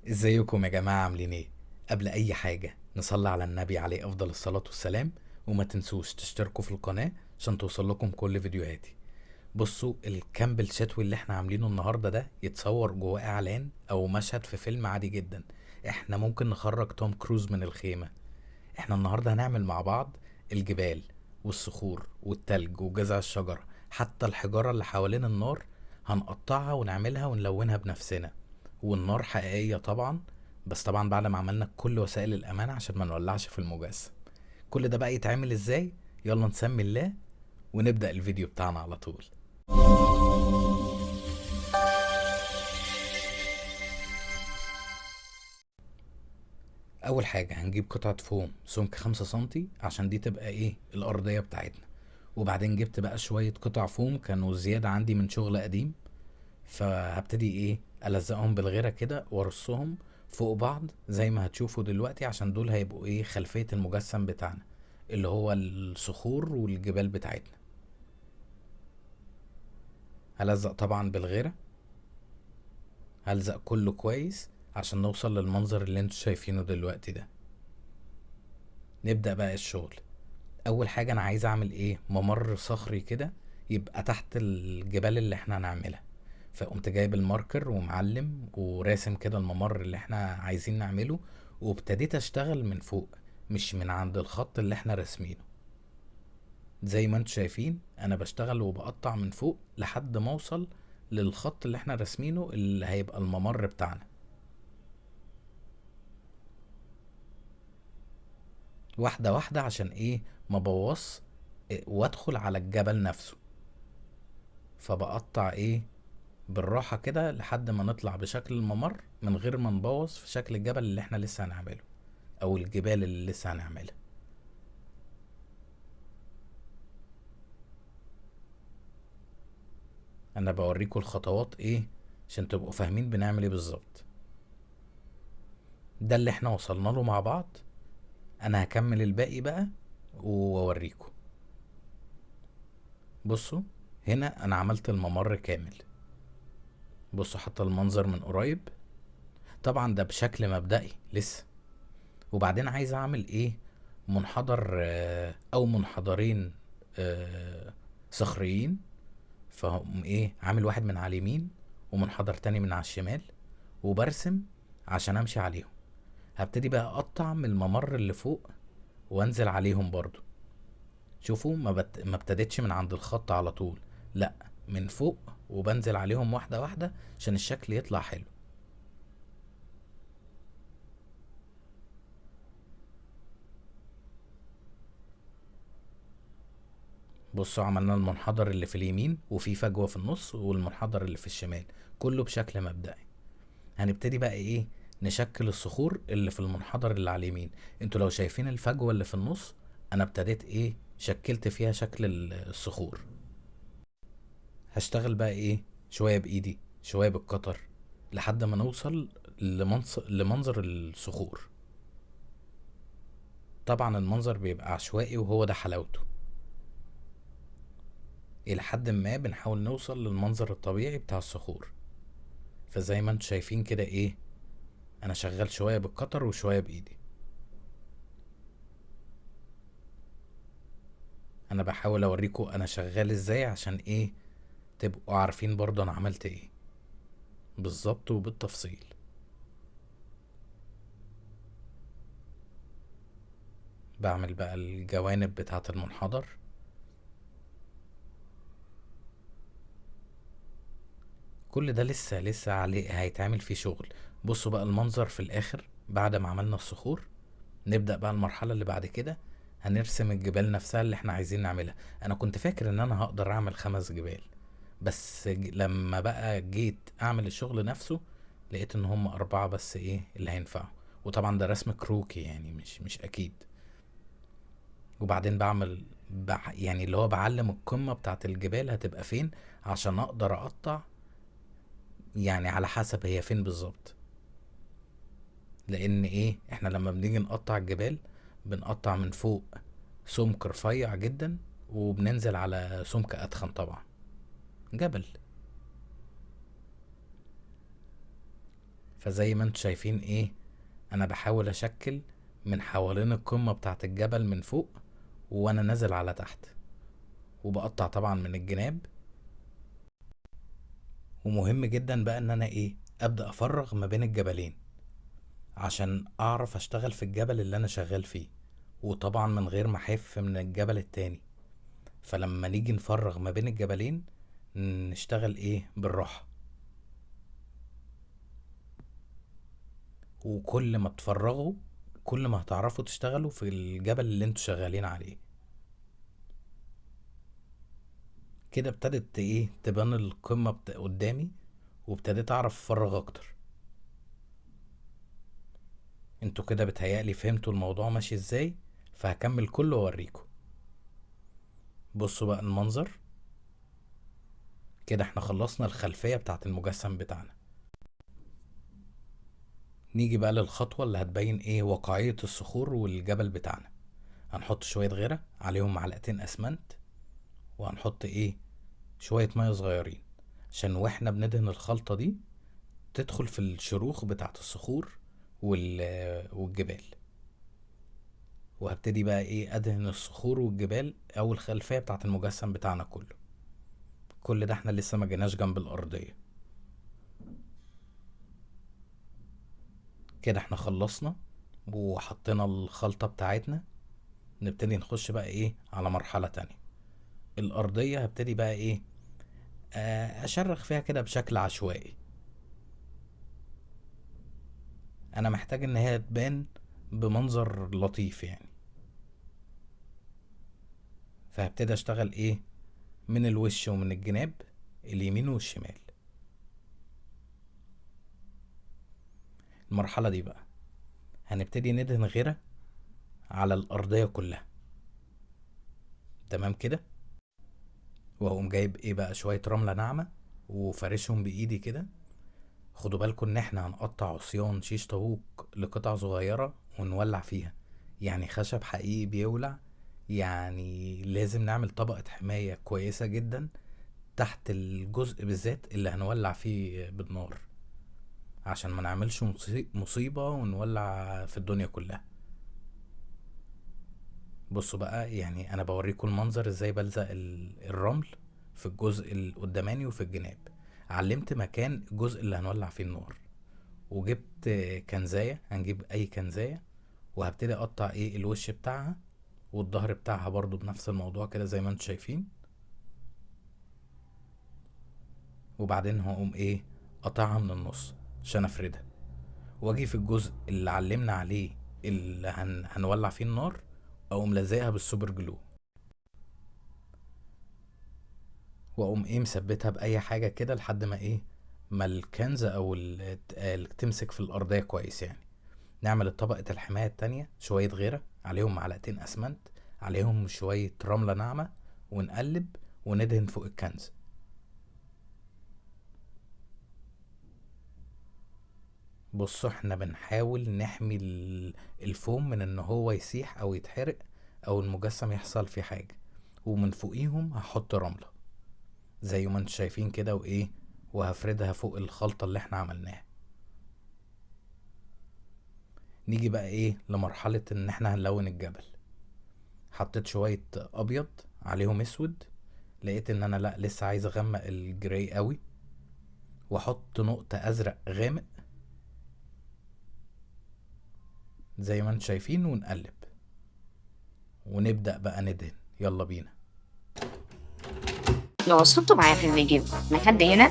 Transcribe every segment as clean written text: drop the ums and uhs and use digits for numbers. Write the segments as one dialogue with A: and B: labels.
A: ازيكم يا جماعة عاملين ايه؟ قبل اي حاجة نصلي على النبي عليه افضل الصلاة والسلام. وما تنسوش تشتركوا في القناة عشان توصل لكم كل فيديوهاتي. بصوا الكامب الشتوي اللي احنا عاملينه النهاردة ده يتصور جواه اعلان او مشهد في فيلم عادي جدا. احنا ممكن نخرج توم كروز من الخيمة. احنا النهاردة هنعمل مع بعض الجبال والصخور والتلج وجذع الشجرة، حتى الحجارة اللي حوالين النار هنقطعها ونعملها ونلونها بنفسنا. والنار حقيقية طبعا، بس طبعا بعد ما عملنا كل وسائل الأمان عشان ما نولعش في المجسم. كل ده بقى يتعمل ازاي؟ يلا نسمي الله ونبدأ الفيديو بتاعنا على طول. أول حاجة هنجيب قطعة فوم سمك 5 سنتي عشان دي تبقى ايه الأرضية بتاعتنا. وبعدين جبت بقى شوية قطع فوم كانوا زيادة عندي من شغل قديم، فهبتدي ايه ألزقهم بالغيرة كده وارصهم فوق بعض زي ما هتشوفوا دلوقتي، عشان دول هيبقوا ايه خلفية المجسم بتاعنا اللي هو الصخور والجبال بتاعتنا. هلزق طبعا بالغيرة، هلزق كله كويس عشان نوصل للمنظر اللي انتوا شايفينه دلوقتي ده. نبدأ بقى الشغل. اول حاجة انا عايز اعمل ايه ممر صخري كده يبقى تحت الجبال اللي احنا هنعملها. فقمت جايب الماركر ومعلم وراسم كده الممر اللي احنا عايزين نعمله، وابتديت اشتغل من فوق مش من عند الخط اللي احنا راسمينه. زي ما انتوا شايفين انا بشتغل وبقطع من فوق لحد ما اوصل للخط اللي احنا راسمينه اللي هيبقى الممر بتاعنا. واحدة واحدة عشان ايه ما بوظ وادخل على الجبل نفسه. فبقطع ايه بالراحة كده لحد ما نطلع بشكل الممر من غير ما نبوظ في شكل الجبل اللي احنا لسه هنعمله او الجبال اللي لسه هنعملها. انا بوريكم الخطوات ايه عشان تبقوا فاهمين بنعمل ايه بالظبط. ده اللي احنا وصلنا له مع بعض. انا هكمل الباقي بقى واوريكم. بصوا، هنا انا عملت الممر كامل. بصوا حتى المنظر من قريب. طبعا ده بشكل مبدئي لسه. وبعدين عايز اعمل ايه منحدر او منحدرين صخريين. فهم ايه عامل واحد من على اليمين ومنحدر تاني من على الشمال، وبرسم عشان امشي عليهم. هبتدي بقى اقطع من الممر اللي فوق وانزل عليهم برضو. شوفوا ما ابتديتش من عند الخط على طول، لا، من فوق وبنزل عليهم واحدة واحدة عشان الشكل يطلع حلو. بصوا عملنا المنحدر اللي في اليمين وفي فجوة في النص والمنحدر اللي في الشمال، كله بشكل مبدئي. هنبتدي بقى ايه نشكل الصخور اللي في المنحدر اللي على اليمين. انتوا لو شايفين الفجوة اللي في النص انا ابتديت ايه شكلت فيها شكل الصخور. هشتغل بقى ايه شوية بايدي شوية بالقطر لحد ما نوصل لمنظر الصخور. طبعا المنظر بيبقى عشوائي وهو ده حلاوته. الى حد ما بنحاول نوصل للمنظر الطبيعي بتاع الصخور. فزي ما انتوا شايفين كده ايه انا شغال شوية بالقطر وشوية بايدي. انا بحاول اوريكم انا شغال ازاي عشان ايه تبقوا عارفين برضه انا عملت ايه بالظبط وبالتفصيل. بعمل بقى الجوانب بتاعة المنحدر. كل ده لسه عليه هيتعمل فيه شغل. بصوا بقى المنظر في الاخر بعد ما عملنا الصخور. نبدأ بقى المرحلة اللي بعد كده، هنرسم الجبال نفسها اللي احنا عايزين نعملها. انا كنت فاكر ان انا هقدر اعمل 5 جبال، بس لما بقى جيت اعمل الشغل نفسه لقيت ان هم 4 بس ايه اللي هينفعوا. وطبعا ده رسم كروكي يعني مش اكيد. وبعدين يعني اللي هو بعلم القمة بتاعت الجبال هتبقى فين عشان اقدر اقطع، يعني على حسب هي فين بالظبط. لان ايه احنا لما بنيجي نقطع الجبال بنقطع من فوق سمك رفيع جدا وبننزل على سمك اتخن طبعا جبل. فزي ما انتوا شايفين ايه، انا بحاول اشكل من حوالين القمة بتاعت الجبل من فوق وانا نازل على تحت، وبقطع طبعا من الجناب. ومهم جدا بقى ان انا ايه، ابدأ افرغ ما بين الجبلين عشان اعرف اشتغل في الجبل اللي انا شغال فيه، وطبعا من غير ما احف من الجبل التاني. فلما نيجي نفرغ ما بين الجبلين نشتغل ايه بالراحة، وكل ما تفرغوا كل ما هتعرفوا تشتغلوا في الجبل اللي انتوا شغالين عليه. كده ابتدت ايه تبان القمة قدامي، وابتديت اعرف افرغ اكتر. انتوا كده بتهيألي فهمتوا الموضوع ماشي ازاي، فهكمل كله واوريكم. بصوا بقى المنظر، كده احنا خلصنا الخلفية بتاعت المجسم بتاعنا. نيجي بقى للخطوة اللي هتبين ايه واقعية الصخور والجبل بتاعنا. هنحط شوية غيرة عليهم معلقتين اسمنت، وهنحط ايه شوية مية صغيرين عشان واحنا بندهن الخلطة دي تدخل في الشروخ بتاعت الصخور والجبال. وهبتدي بقى ايه ادهن الصخور والجبال او الخلفية بتاعت المجسم بتاعنا كله. كل ده احنا لسه ما جيناش جنب الارضية. كده احنا خلصنا وحطينا الخلطة بتاعتنا. نبتدي نخش بقى ايه على مرحلة تانية. الارضية هبتدي بقى ايه اشرخ فيها كده بشكل عشوائي. انا محتاج ان هي تبان بمنظر لطيف يعني. فهبتدي اشتغل ايه من الوش ومن الجناب اليمين والشمال. المرحلة دي بقى هنبتدي ندهن غيرة على الأرضية كلها. تمام كده. وهقوم جايب ايه بقى شوية رملة ناعمة وفارشهم بإيدي كده. خدوا بالكم ان احنا هنقطع عصيان شيش طاووق لقطع صغيرة ونولع فيها، يعني خشب حقيقي بيولع. يعني لازم نعمل طبقة حماية كويسة جدا تحت الجزء بالذات اللي هنولع فيه بالنار، عشان ما نعملش مصيبة ونولع في الدنيا كلها. بصوا بقى يعني انا بوريكم المنظر ازاي بلزق الرمل في الجزء القداماني وفي الجناب. علمت مكان الجزء اللي هنولع فيه النار، وجبت كنزاية، هنجيب اي كنزاية، وهبتدي اقطع ايه الوش بتاعها والظهر بتاعها برضو بنفس الموضوع كده زي ما انتم شايفين. وبعدين هقوم ايه قطعها من النص عشان افردها، واجي في الجزء اللي علمنا عليه اللي هنولع فيه النار، اقوم لازقها بالسوبر جلو، واقوم ايه مثبتها باي حاجه كده لحد ما ايه ما الكنز او تمسك في الارضيه كويس يعني. نعمل طبقه الحمايه التانية شويه غيره عليهم معلقتين اسمنت عليهم شويه رمله ناعمه، ونقلب وندهن فوق الكنز. بصوا احنا بنحاول نحمي الفوم من ان هو يسيح او يتحرق او المجسم يحصل فيه حاجه. ومن فوقيهم هحط رمله زي ما انتم شايفين كده وايه، وهفردها فوق الخلطه اللي احنا عملناها. نيجي بقى ايه لمرحلة ان احنا هنلون الجبل. حطيت شوية ابيض عليهم اسود، لقيت ان انا لا لسه عايز اغمق الجراي قوي، واحط نقطة ازرق غامق زي ما انتم شايفين، ونقلب ونبدأ بقى ندهن. يلا بينا.
B: لو وصلتوا معايا في الفيديو لحد هنا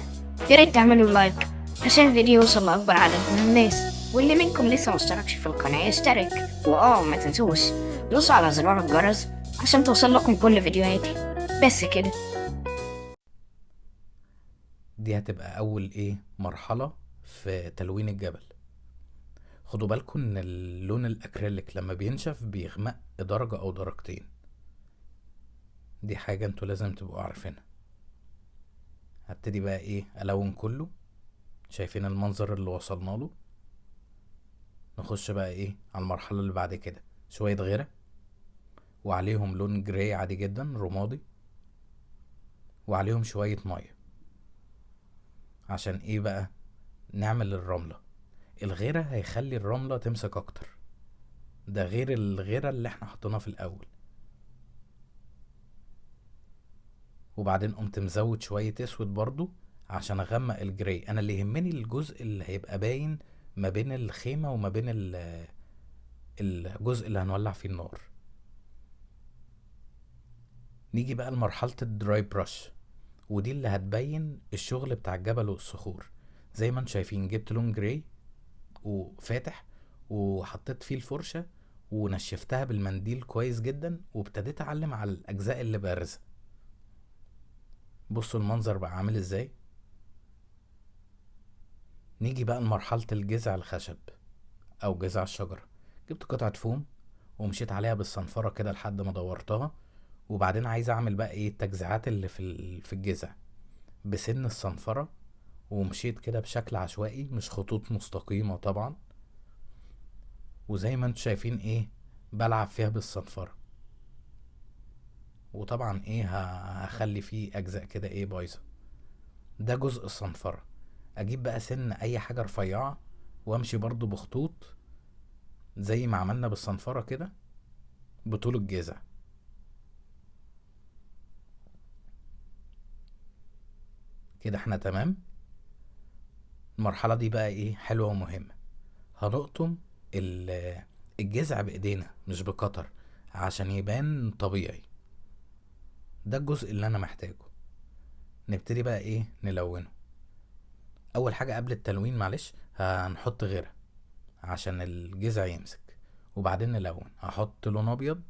B: ياريت تعملوا لايك عشان الفيديو يوصل لأكبر عدد من الناس، واللي منكم لسه مشتركش في القناة يشترك، ما تنسوش دوسوا على زرار الجرس عشان توصل لكم كل فيديوهاتي. بس كده.
A: دي هتبقى اول ايه مرحلة في تلوين الجبل. خدوا بالكم ان اللون الاكريليك لما بينشف بيغمق درجة او درجتين، دي حاجة انتوا لازم تبقوا عارفينها. هبتدي بقى ايه الون كله. شايفين المنظر اللي وصلنا له؟ نخش بقى ايه على المرحلة اللي بعد كده. شوية غيرة وعليهم لون جراي عادي جدا رمادي، وعليهم شوية مية. عشان ايه بقى؟ نعمل الرملة. الغيرة هيخلي الرملة تمسك اكتر، ده غير الغيرة اللي احنا حطيناها في الاول. وبعدين قمت مزود شوية اسود برضو عشان اغمق الجراي. انا اللي يهمني الجزء اللي هيبقى باين ما بين الخيمة وما بين الجزء اللي هنولع فيه النار. نيجي بقى لمرحلة الدراي برش، ودي اللي هتبين الشغل بتاع الجبل والصخور. زي ما انتم شايفين جبت لون جراي وفاتح، وحطيت فيه الفرشة ونشفتها بالمنديل كويس جدا، وابتديت اعلم على الاجزاء اللي بارزة. بصوا المنظر بقى عامل ازاي. نيجي بقى لمرحلة الجذع الخشب او جذع الشجرة. جبت قطعة فوم ومشيت عليها بالصنفرة كده لحد ما دورتها، وبعدين عايز اعمل بقى ايه التجزيعات اللي في الجذع بسن الصنفرة. ومشيت كده بشكل عشوائي، مش خطوط مستقيمة طبعا، وزي ما انتوا شايفين ايه بلعب فيها بالصنفرة. وطبعا ايه هخلي فيه اجزاء كده ايه بايظة. ده جزء الصنفرة. اجيب بقى سن اي حاجة رفيعة وامشي برضو بخطوط زي ما عملنا بالصنفرة كده بطول الجذع. كده احنا تمام. المرحلة دي بقى ايه حلوة ومهمة. هنقطم الجذع بايدينا مش بقطر عشان يبان طبيعي. ده الجزء اللي انا محتاجه. نبتدي بقى ايه نلونه. اول حاجة قبل التلوين معلش هنحط غيرة عشان الجذع يمسك، وبعدين نلون. هحط لون ابيض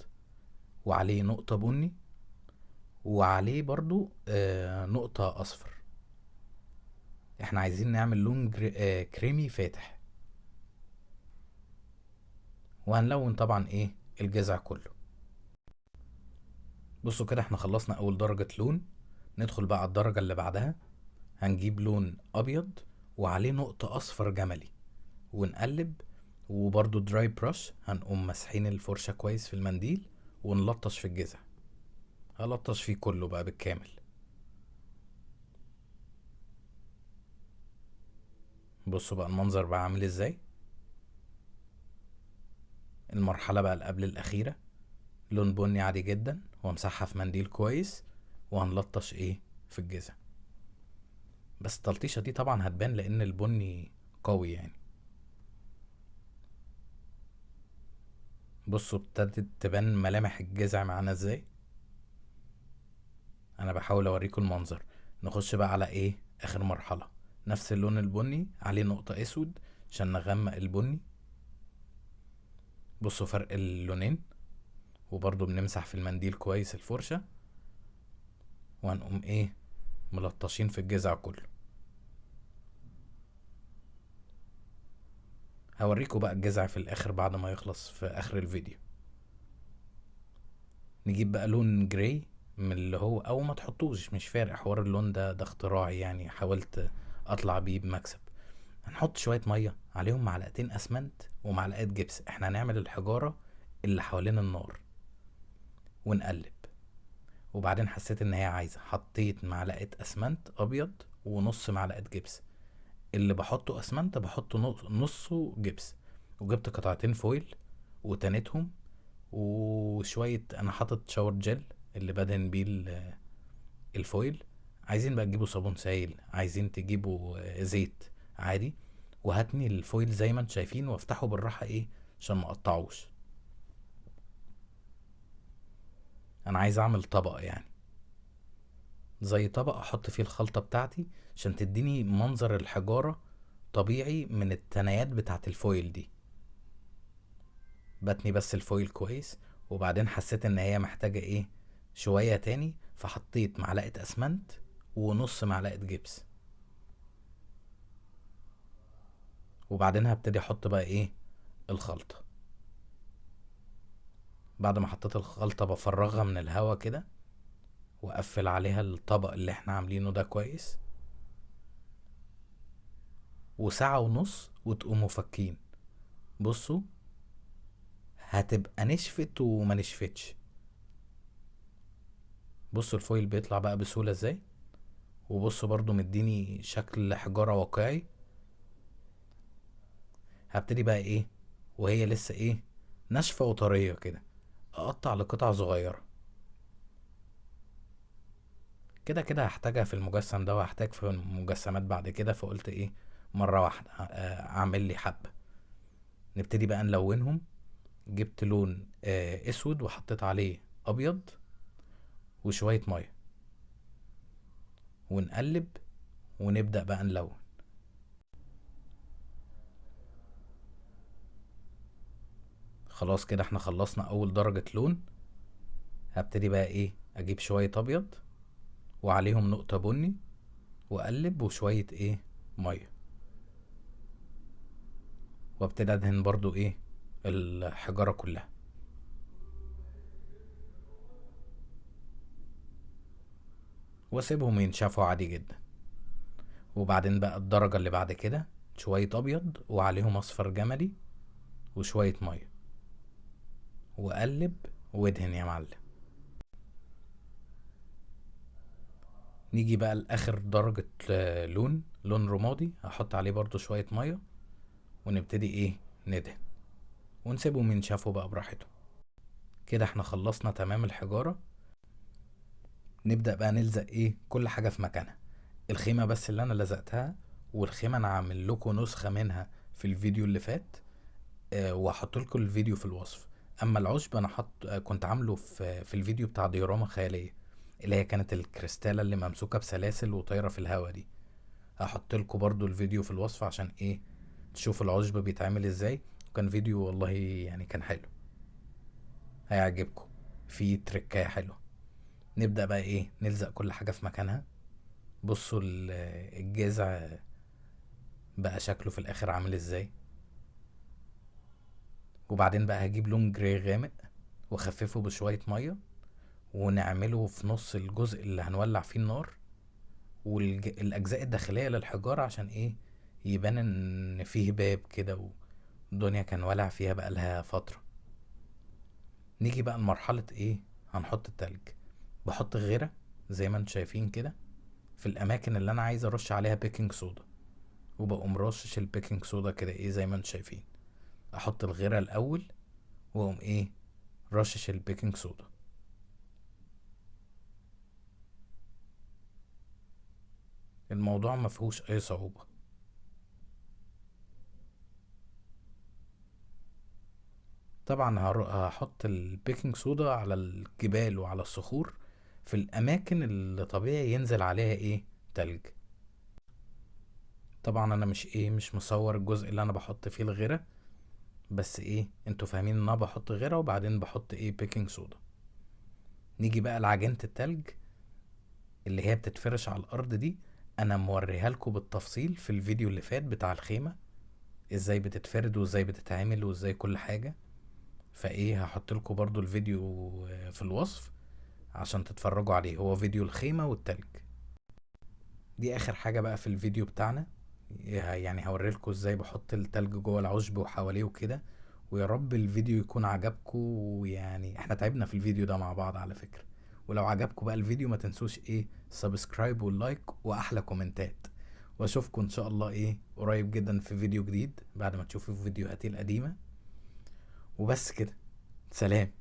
A: وعليه نقطة بني وعليه برضو نقطة اصفر. احنا عايزين نعمل لون كريمي فاتح. وهنلون طبعا ايه الجذع كله. بصوا كده احنا خلصنا اول درجة لون. ندخل بقى على الدرجة اللي بعدها. هنجيب لون ابيض وعليه نقطة اصفر جملي ونقلب. وبرضو دراي برش هنقوم مسحين الفرشة كويس في المنديل ونلطش في الجذع. هلطش فيه كله بقى بالكامل. بصوا بقى المنظر بقى عامل ازاي. المرحلة بقى اللي قبل الأخيرة لون بني عادي جدا وامسحها في منديل كويس وهنلطش ايه في الجذع. بس التلطيشة دي طبعا هتبان لأن البني قوي يعني. بصوا ابتدت تبان ملامح الجذع معانا ازاي. انا بحاول اوريكم المنظر. نخش بقى على ايه اخر مرحلة. نفس اللون البني عليه نقطة اسود عشان نغمق البني. بصوا فرق اللونين. وبرضو بنمسح في المنديل كويس الفرشة وهنقوم ايه ملطشين في الجذع كله. هوريكم بقى الجذع في الاخر بعد ما يخلص في اخر الفيديو. نجيب بقى لون جراي من اللي هو او ما تحطوش مش فارق حوار اللون ده اختراعي يعني حاولت اطلع بيه بمكسب. هنحط شوية مية عليهم معلقتين اسمنت ومعلقة جبس. احنا هنعمل الحجارة اللي حوالين النار ونقلب. وبعدين حسيت ان هي عايزة حطيت معلقة اسمنت ابيض ونص معلقة جبس. اللي بحطه اسمنت بحطه نصه جبس. وجبت قطعتين فويل وتنتهم وشوية انا حاطط شاور جل اللي بدهن بيه الفويل. عايزين بقى تجيبوا صابون سائل عايزين تجيبوا زيت عادي. وهتني الفويل زي ما انتم شايفين وافتحه بالراحة ايه عشان ما اقطعوش. انا عايز اعمل طبق يعني زي طبق احط فيه الخلطة بتاعتي عشان تديني منظر الحجارة طبيعي من التنايات بتاعت الفويل دي. بتني بس الفويل كويس. وبعدين حسيت ان هي محتاجة ايه شوية تاني فحطيت معلقة اسمنت ونص معلقة جبس. وبعدين هبتدي احط بقى ايه الخلطة. بعد ما حطيت الخلطة بفرغها من الهوا كده واقفل عليها الطبق اللي احنا عاملينه ده كويس. وساعة ونص وتقوموا فكين. بصوا هتبقى نشفت وما نشفتش. بصوا الفويل بيطلع بقى بسهولة ازاي. وبصوا برضو مديني شكل حجارة واقعي. هبتدي بقى ايه وهي لسه ايه ناشفة وطرية كده، اقطع لقطع صغيرة. كده كده هحتاجها في المجسم ده وهحتاج في المجسمات بعد كده، فقلت ايه مرة واحدة اعمل لي حبة. نبتدي بقى نلونهم. جبت لون اسود وحطيت عليه ابيض وشوية مية ونقلب ونبدأ بقى نلون. خلاص كده احنا خلصنا اول درجة لون. هبتدي بقى ايه اجيب شوية ابيض وعليهم نقطة بني واقلب وشوية ايه مية، وابتدي ادهن برضو ايه الحجارة كلها. واسيبهم ينشفوا عادي جدا. وبعدين بقى الدرجة اللي بعد كده شوية ابيض وعليهم اصفر جملي وشوية مية، وقلب وادهن يا معلم. نيجي بقى لاخر درجة لون رمادي، هحط عليه برضو شوية مية ونبتدي ايه ندهن ونسيبهم ينشفوا بقى براحتهم. كده احنا خلصنا تمام الحجارة. نبدأ بقى نلزق ايه كل حاجة في مكانها. الخيمة بس اللي انا لزقتها، والخيمة انا عامل لكم نسخة منها في الفيديو اللي فات، وهحط لكم الفيديو في الوصف. اما العشب انا كنت عامله في الفيديو بتاع ديوراما خيالية، اللي هي كانت الكريستالة اللي ممسوكة بسلاسل وطايرة في الهوا دي. هحط لكم برضو الفيديو في الوصف عشان ايه تشوفوا العشب بيتعمل ازاي. كان فيديو والله يعني كان حلو، هيعجبكم، في تركاية حلوة. نبدأ بقى ايه نلزق كل حاجة في مكانها. بصوا الجذع بقى شكله في الاخر عامل ازاي. وبعدين بقى هجيب لون جراي غامق واخففه بشوية مية ونعمله في نص الجزء اللي هنولع فيه النار والاجزاء الداخلية للحجارة، عشان ايه يبان ان فيه باب كده والدنيا كان ولع فيها بقى لها فترة. نيجي بقى لمرحلة ايه هنحط التلج. بحط غيرة زي ما انتم شايفين كده في الاماكن اللي انا عايز ارش عليها بيكنج صودا، وبقوم رشش البيكنج صودا كده ايه زي ما انتم شايفين. احط الغيرة الاول واقوم ايه رشش البيكنج صودا. الموضوع ما فيهوش اي صعوبة. طبعا هحط البيكنج صودا على الجبال وعلى الصخور في الاماكن اللي طبيعي ينزل عليها ايه تلج. طبعا انا مش مصور الجزء اللي انا بحط فيه الغيرة، بس ايه انتوا فاهمين ان انا بحط غيرة وبعدين بحط ايه بيكنج صودا. نيجي بقى لعجينة التلج اللي هي بتتفرش على الارض دي. انا موريها لكم بالتفصيل في الفيديو اللي فات بتاع الخيمة، ازاي بتتفرد وازاي بتتعمل وازاي كل حاجة. فايه هحط لكم برضو الفيديو في الوصف عشان تتفرجوا عليه، هو فيديو الخيمة والتلج. دي اخر حاجة بقى في الفيديو بتاعنا، يعني هوريلكوا ازاي بحط التلج جوه العشب وحواليه وكده. ويا رب الفيديو يكون عجبكم، ويعني احنا تعبنا في الفيديو ده مع بعض على فكرة. ولو عجبكم بقى الفيديو ما تنسوش ايه سبسكرايب واللايك واحلى كومنتات. واشوفكم ان شاء الله ايه قريب جدا في فيديو جديد بعد ما تشوفوا فيديوهاتي القديمة. وبس كده، سلام.